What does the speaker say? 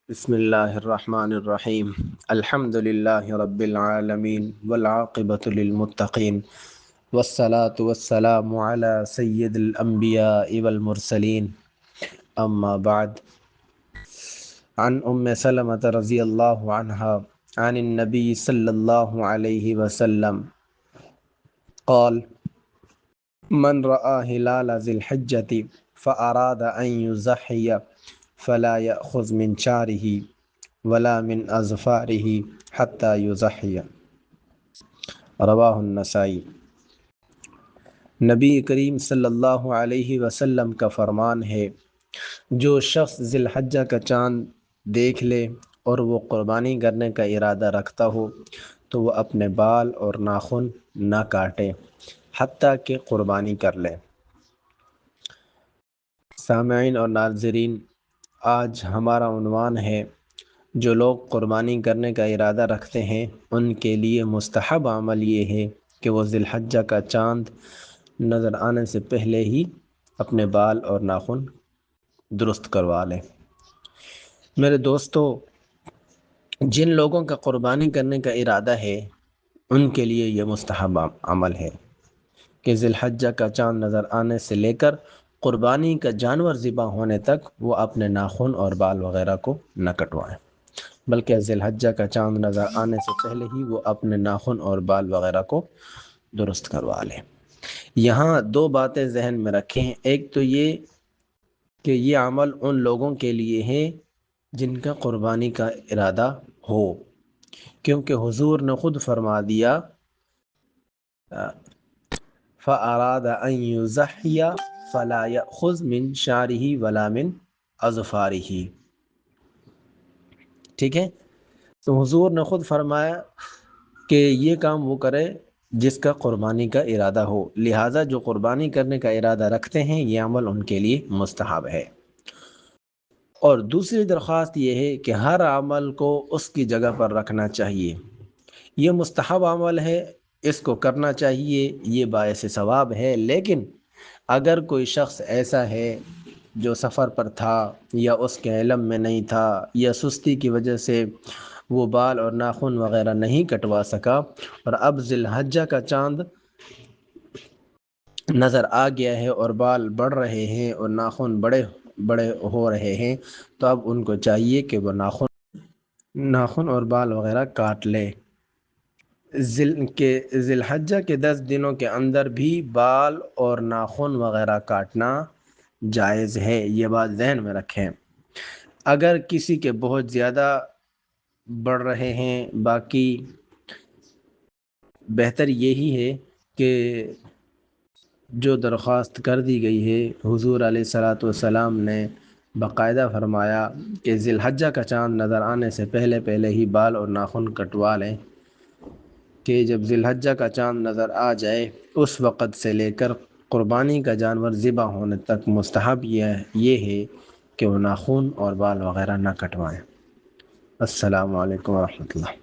بسم اللہ الرحمن الرحیم الحمد للہ رب العالمین والعاقبۃ للمتقین والصلاة والسلام علی سید الانبیاء والمرسلین اما بعد عن سلمۃ رضی اللہ عنہا عن النبی صلی اللہ علیہ وسلم قال من رأى هلال ذی الحجۃ فأراد ان یضحی فلا یأخذ من شعره ولا من اظفاره حتى یضحی، رواہ النسائی۔ نبی کریم صلی اللہ علیہ وسلم کا فرمان ہے، جو شخص ذی الحجہ کا چاند دیکھ لے اور وہ قربانی کرنے کا ارادہ رکھتا ہو تو وہ اپنے بال اور ناخن نہ کاٹے حتیٰ کہ قربانی کر لے۔ سامعین اور ناظرین، آج ہمارا عنوان ہے جو لوگ قربانی کرنے کا ارادہ رکھتے ہیں ان کے لیے مستحب عمل یہ ہے کہ وہ ذی الحجہ کا چاند نظر آنے سے پہلے ہی اپنے بال اور ناخن درست کروا لیں۔ میرے دوستو، جن لوگوں کا قربانی کرنے کا ارادہ ہے ان کے لیے یہ مستحب عمل ہے کہ ذی الحجہ کا چاند نظر آنے سے لے کر قربانی کا جانور ذبح ہونے تک وہ اپنے ناخن اور بال وغیرہ کو نہ کٹوائیں، بلکہ ذی الحجہ کا چاند نظر آنے سے پہلے ہی وہ اپنے ناخن اور بال وغیرہ کو درست کروا لیں۔ یہاں دو باتیں ذہن میں رکھیں۔ ایک تو یہ کہ یہ عمل ان لوگوں کے لیے ہے جن کا قربانی کا ارادہ ہو، کیونکہ حضور نے خود فرما دیا فَأَرَادَ أَن يُضَحِّيَ فَلَا يَأْخُذْ مِن شَعْرِهِ وَلَا مِن أَظْفَارِهِ۔ ٹھیک ہے، تو حضور نے خود فرمایا کہ یہ کام وہ کرے جس کا قربانی کا ارادہ ہو، لہٰذا جو قربانی کرنے کا ارادہ رکھتے ہیں یہ عمل ان کے لیے مستحب ہے۔ اور دوسری درخواست یہ ہے کہ ہر عمل کو اس کی جگہ پر رکھنا چاہیے۔ یہ مستحب عمل ہے، اس کو کرنا چاہیے، یہ باعث ثواب ہے، لیکن اگر کوئی شخص ایسا ہے جو سفر پر تھا یا اس کے علم میں نہیں تھا یا سستی کی وجہ سے وہ بال اور ناخن وغیرہ نہیں کٹوا سکا اور اب ذی الحجہ کا چاند نظر آ گیا ہے اور بال بڑھ رہے ہیں اور ناخن بڑے بڑے ہو رہے ہیں، تو اب ان کو چاہیے کہ وہ ناخن اور بال وغیرہ کاٹ لے۔ ذی الحجہ کے 10 دنوں کے اندر بھی بال اور ناخن وغیرہ کاٹنا جائز ہے، یہ بات ذہن میں رکھیں۔ اگر کسی کے بہت زیادہ بڑھ رہے ہیں، باقی بہتر یہی ہے کہ جو درخواست کر دی گئی ہے، حضور علیہ الصلاۃ والسلام نے باقاعدہ فرمایا کہ ذی الحجہ کا چاند نظر آنے سے پہلے ہی بال اور ناخن کٹوا لیں، کہ جب ذی الحجہ کا چاند نظر آ جائے اس وقت سے لے کر قربانی کا جانور ذبح ہونے تک مستحب یہ ہے کہ وہ ناخن اور بال وغیرہ نہ کٹوائیں۔ السلام علیکم ورحمۃ اللہ۔